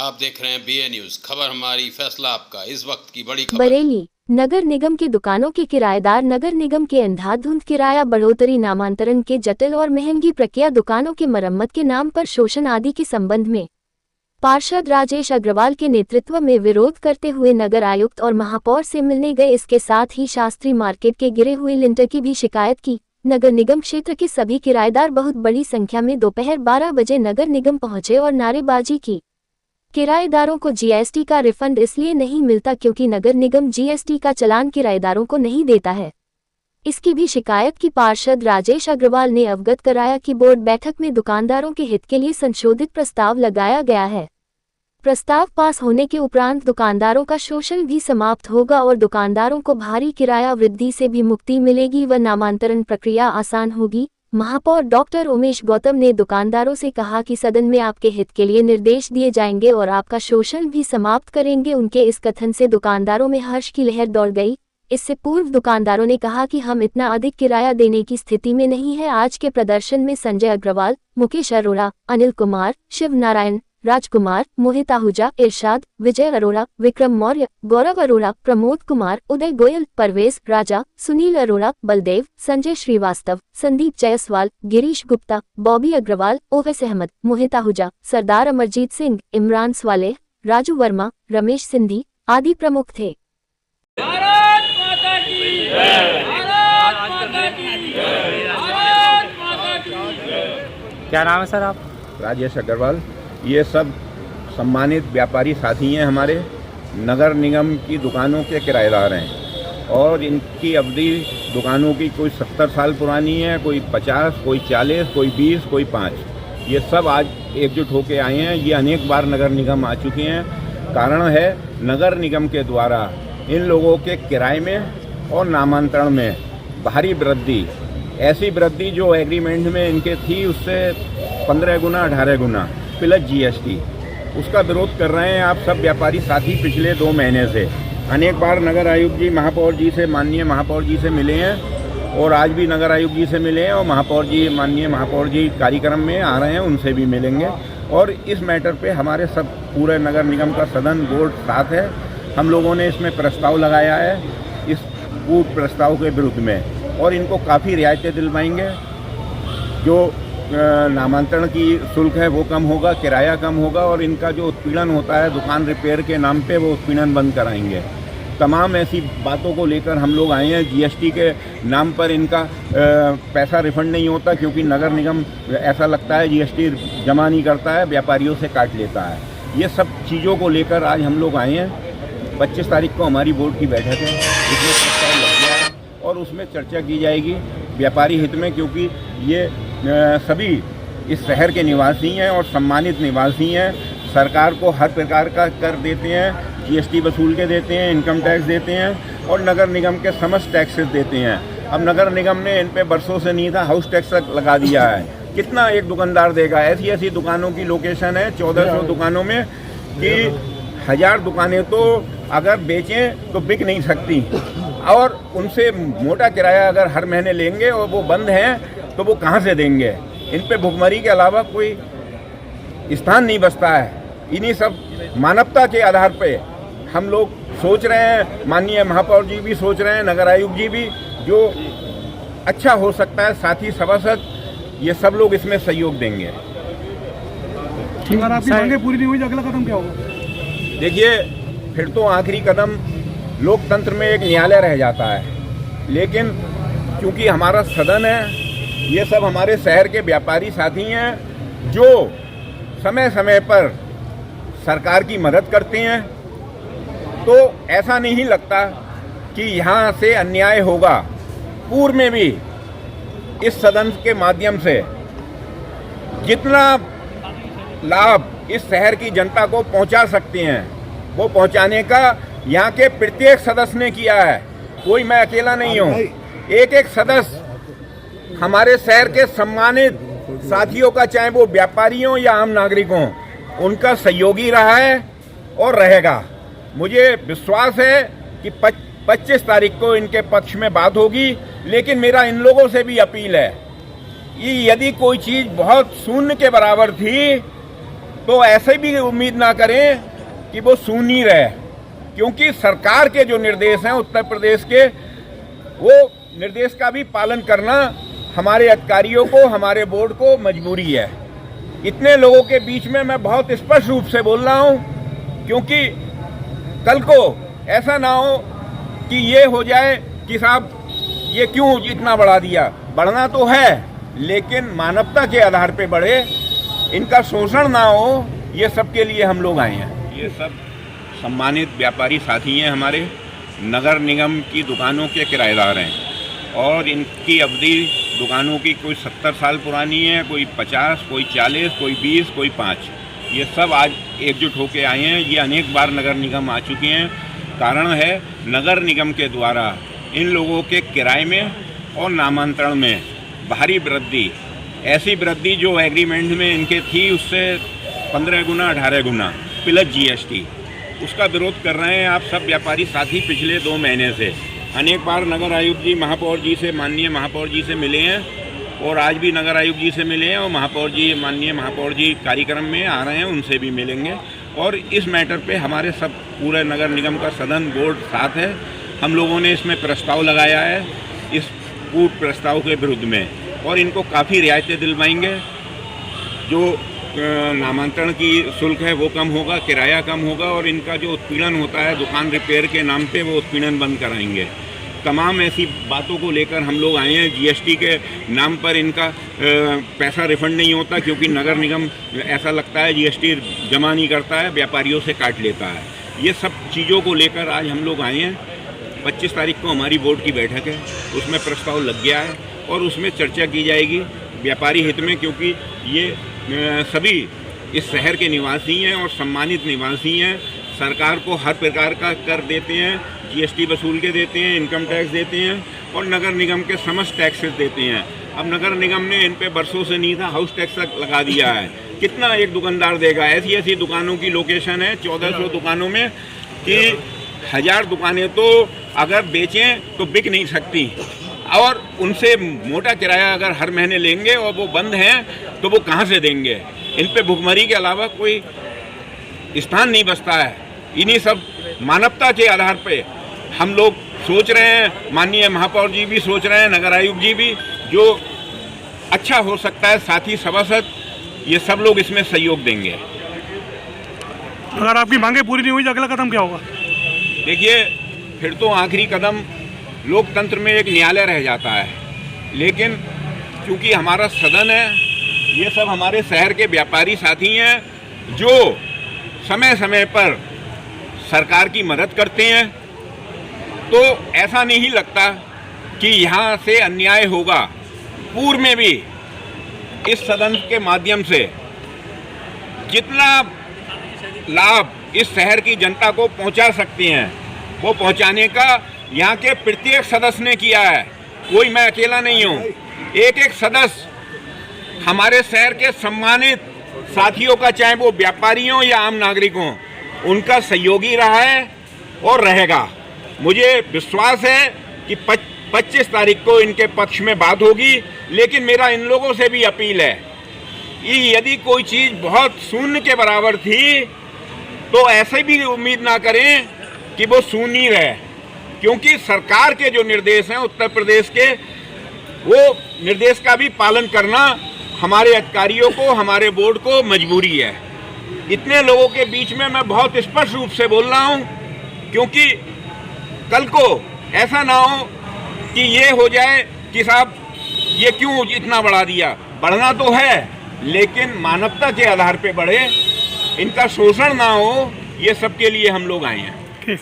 आप देख रहे हैं BA न्यूज, खबर हमारी फैसला आपका। इस वक्त की बड़ी खबर। बरेली नगर निगम के दुकानों के किराएदार नगर निगम के अंधाधुंध किराया बढ़ोतरी, नामांतरण के जटिल और महंगी प्रक्रिया, दुकानों के मरम्मत के नाम पर शोषण आदि के संबंध में पार्षद राजेश अग्रवाल के नेतृत्व में विरोध करते हुए नगर आयुक्त और महापौर से मिलने गए। इसके साथ ही शास्त्री मार्केट के गिरे हुए लिंटर की भी शिकायत की। नगर निगम क्षेत्र के सभी किराएदार बहुत बड़ी संख्या में दोपहर 12 बजे नगर निगम पहुंचे और नारेबाजी की। किराएदारों को जीएसटी का रिफंड इसलिए नहीं मिलता क्योंकि नगर निगम जीएसटी का चालान किराएदारों को नहीं देता है। इसकी भी शिकायत की पार्षद राजेश अग्रवाल ने अवगत कराया कि बोर्ड बैठक में दुकानदारों के हित के लिए संशोधित प्रस्ताव लगाया गया है। प्रस्ताव पास होने के उपरांत दुकानदारों का शोषण भी समाप्त होगा और दुकानदारों को भारी किराया वृद्धि से भी मुक्ति मिलेगी व नामांतरण प्रक्रिया आसान होगी। महापौर डॉक्टर उमेश गौतम ने दुकानदारों से कहा कि सदन में आपके हित के लिए निर्देश दिए जाएंगे और आपका शोषण भी समाप्त करेंगे। उनके इस कथन से दुकानदारों में हर्ष की लहर दौड़ गई। इससे पूर्व दुकानदारों ने कहा कि हम इतना अधिक किराया देने की स्थिति में नहीं है। आज के प्रदर्शन में संजय अग्रवाल, मुकेश अरोड़ा, अनिल कुमार, शिव नारायण, राजकुमार, मोहित आहूजा, इरशाद, विजय अरोड़ा, विक्रम मौर्य, गौरव अरोड़ा, प्रमोद कुमार, उदय गोयल, परवेज राजा, सुनील अरोड़ा, बलदेव, संजय श्रीवास्तव, संदीप जायसवाल, गिरीश गुप्ता, बॉबी अग्रवाल, ओवैस अहमद, मोहित आहूजा, सरदार अमरजीत सिंह, इमरान स्वालेह, राजू वर्मा, रमेश सिंधी आदि प्रमुख थे। भारत माता की जय। भारत माता की जय। भारत माता की जय। क्या नाम है सर आप? राजेश अग्रवाल। ये सब सम्मानित व्यापारी साथी हैं हमारे, नगर निगम की दुकानों के किराएदार हैं और इनकी अवधि दुकानों की कोई 70 साल पुरानी है, कोई 50, कोई 40, कोई 20, कोई 5। ये सब आज एकजुट होके आए हैं। ये अनेक बार नगर निगम आ चुके हैं। कारण है नगर निगम के द्वारा इन लोगों के किराए में और नामांतरण में भारी वृद्धि, ऐसी वृद्धि जो एग्रीमेंट में इनके थी उससे 15 गुना 18 गुना प्लस जीएसटी, उसका विरोध कर रहे हैं आप सब व्यापारी साथी पिछले 2 महीने से। अनेक बार नगर आयुक्त जी, महापौर जी से, माननीय महापौर जी से मिले हैं और आज भी नगर आयुक्त जी से मिले हैं और महापौर जी, माननीय महापौर जी कार्यक्रम में आ रहे हैं, उनसे भी मिलेंगे। और इस मैटर पे हमारे सब पूरे नगर निगम का सदन बोर्ड साथ है। हम लोगों ने इसमें प्रस्ताव लगाया है इस पूर्ण प्रस्ताव के विरुद्ध में और इनको काफ़ी रियायतें दिलवाएंगे। जो नामांतरण की शुल्क है वो कम होगा, किराया कम होगा और इनका जो उत्पीड़न होता है दुकान रिपेयर के नाम पे वो उत्पीड़न बंद कराएंगे। तमाम ऐसी बातों को लेकर हम लोग आए हैं। जीएसटी के नाम पर इनका पैसा रिफंड नहीं होता क्योंकि नगर निगम ऐसा लगता है जीएसटी जमा नहीं करता है, व्यापारियों से काट लेता है। ये सब चीज़ों को लेकर आज हम लोग आए हैं। 25 तारीख को हमारी बोर्ड की बैठक है, इसमें प्रस्ताव लग गया है और उसमें चर्चा की जाएगी व्यापारी हित में, क्योंकि ये सभी इस शहर के निवासी हैं और सम्मानित निवासी हैं। सरकार को हर प्रकार का कर देते हैं, जीएसटी वसूल के देते हैं, इनकम टैक्स देते हैं और नगर निगम के समस्त टैक्सेस देते हैं। अब नगर निगम ने इन पे बरसों से नहीं था, हाउस टैक्स तक लगा दिया है। कितना एक दुकानदार देगा? ऐसी ऐसी दुकानों की लोकेशन है 1400 दुकानों में कि 1000 दुकानें तो अगर बेचें तो बिक नहीं सकती और उनसे मोटा किराया अगर हर महीने लेंगे और वो बंद हैं तो वो कहाँ से देंगे? इन पे भुखमरी के अलावा कोई स्थान नहीं बचता है। इन्हीं सब मानवता के आधार पे हम लोग सोच रहे हैं, माननीय महापौर जी भी सोच रहे हैं, नगर आयुक्त जी भी, जो अच्छा हो सकता है साथी सभासद ये सब लोग इसमें सहयोग देंगे। अगर आपकी मांगे पूरी नहीं हुई तो अगला कदम क्या होगा? देखिए, फिर तो आखिरी कदम लोकतंत्र में एक न्यायालय रह जाता है, लेकिन क्योंकि हमारा सदन है, ये सब हमारे शहर के व्यापारी साथी हैं जो समय समय पर सरकार की मदद करते हैं, तो ऐसा नहीं लगता कि यहाँ से अन्याय होगा। पूर्व में भी इस सदन के माध्यम से जितना लाभ इस शहर की जनता को पहुँचा सकते हैं वो पहुँचाने का यहाँ के प्रत्येक सदस्य ने किया है। कोई मैं अकेला नहीं हूँ, एक एक सदस्य हमारे शहर के सम्मानित साथियों का, चाहे वो व्यापारी हों या आम नागरिक हों, उनका सहयोगी रहा है और रहेगा। मुझे विश्वास है कि 25 तारीख को इनके पक्ष में बात होगी, लेकिन मेरा इन लोगों से भी अपील है कि यदि कोई चीज़ बहुत शून्य के बराबर थी तो ऐसे भी उम्मीद ना करें कि वो सुनी रहे, क्योंकि सरकार के जो निर्देश हैं उत्तर प्रदेश के, वो निर्देश का भी पालन करना हमारे अधिकारियों को, हमारे बोर्ड को मजबूरी है। इतने लोगों के बीच में मैं बहुत स्पष्ट रूप से बोल रहा हूं, क्योंकि कल को ऐसा ना हो कि ये हो जाए कि साहब ये क्यों इतना बढ़ा दिया। बढ़ना तो है, लेकिन मानवता के आधार पे बढ़े, इनका शोषण ना हो, ये सब के लिए हम लोग आए हैं। ये सब सम्मानित व्यापारी साथी हैं, हमारे नगर निगम की दुकानों के किराएदार हैं, और इनकी अवधि दुकानों की कोई 70 साल पुरानी है, कोई 50, कोई 40, कोई 20, कोई 5। ये सब आज एकजुट होकर आए हैं। ये अनेक बार नगर निगम आ चुके हैं। कारण है नगर निगम के द्वारा इन लोगों के किराए में और नामांतरण में भारी वृद्धि, ऐसी वृद्धि जो एग्रीमेंट में इनके थी उससे 15 गुना 18 गुना प्लस जीएसटी, उसका विरोध कर रहे हैं आप सब व्यापारी साथी पिछले 2 महीने से। अनेक बार नगर आयुक्त जी, महापौर जी से, माननीय महापौर जी से मिले हैं, और आज भी नगर आयुक्त जी से मिले हैं, और महापौर जी, माननीय महापौर जी कार्यक्रम में आ रहे हैं, उनसे भी मिलेंगे। और इस मैटर पे हमारे सब पूरे नगर निगम का सदन बोर्ड साथ है। हम लोगों ने इसमें प्रस्ताव लगाया है इस पूर्ण प्रस्ताव के विरुद्ध में, और इनको काफ़ी रियायतें दिलवाएंगे। जो नामांतरण की शुल्क है वो कम होगा, किराया कम होगा, और इनका जो उत्पीड़न होता है दुकान रिपेयर के नाम पे, वो उत्पीड़न बंद कराएंगे। तमाम ऐसी बातों को लेकर हम लोग आए हैं। जीएसटी के नाम पर इनका पैसा रिफंड नहीं होता, क्योंकि नगर निगम ऐसा लगता है जीएसटी जमा नहीं करता है, व्यापारियों से काट लेता है। ये सब चीज़ों को लेकर आज हम लोग आए हैं। 25 तारीख को हमारी बोर्ड की बैठक है, उसमें प्रस्ताव लग गया है, और उसमें चर्चा की जाएगी व्यापारी हित में, क्योंकि ये सभी इस शहर के निवासी हैं और सम्मानित निवासी हैं। सरकार को हर प्रकार का कर देते हैं, जीएसटी वसूल के देते हैं, इनकम टैक्स देते हैं, और नगर निगम के समस्त टैक्सेस देते हैं। अब नगर निगम ने इन पे बरसों से नहीं था, हाउस टैक्स तक लगा दिया है। कितना एक दुकानदार देगा? ऐसी ऐसी दुकानों की लोकेशन है 1400 दुकानों में कि 1000 दुकानें तो अगर बेचें तो बिक नहीं सकती, और उनसे मोटा किराया अगर हर महीने लेंगे और वो बंद हैं तो वो कहाँ से देंगे? इन पे भुखमरी के अलावा कोई स्थान नहीं बचता है। इन्हीं सब मानवता के आधार पे हम लोग सोच रहे हैं, माननीय महापौर जी भी सोच रहे हैं, नगर आयुक्त जी भी, जो अच्छा हो सकता है साथी सभासद ये सब लोग इसमें सहयोग देंगे। अगर आपकी मांगे पूरी नहीं हुई तो अगला कदम क्या होगा? देखिए, फिर तो आखिरी कदम लोकतंत्र में एक न्यायालय रह जाता है, लेकिन क्योंकि हमारा सदन है, ये सब हमारे शहर के व्यापारी साथी हैं जो समय समय पर सरकार की मदद करते हैं, तो ऐसा नहीं लगता कि यहाँ से अन्याय होगा। पूर्व में भी इस सदन के माध्यम से जितना लाभ इस शहर की जनता को पहुँचा सकते हैं वो पहुँचाने का यहाँ के प्रत्येक सदस्य ने किया है। कोई मैं अकेला नहीं हूँ, एक एक सदस्य हमारे शहर के सम्मानित साथियों का, चाहे वो व्यापारी हों या आम नागरिक हों, उनका सहयोगी रहा है और रहेगा। मुझे विश्वास है कि 25 तारीख को इनके पक्ष में बात होगी, लेकिन मेरा इन लोगों से भी अपील है कि यदि कोई चीज़ बहुत शून्य के बराबर थी तो ऐसे भी उम्मीद ना करें कि वो शून्य रहे, क्योंकि सरकार के जो निर्देश हैं उत्तर प्रदेश के, वो निर्देश का भी पालन करना हमारे अधिकारियों को, हमारे बोर्ड को मजबूरी है। इतने लोगों के बीच में मैं बहुत स्पष्ट रूप से बोल रहा हूं, क्योंकि कल को ऐसा ना हो कि ये हो जाए कि साहब ये क्यों इतना बढ़ा दिया। बढ़ना तो है, लेकिन मानवता के आधार पे बढ़े, इनका शोषण ना हो, ये सब के लिए हम लोग आए हैं। ठीक।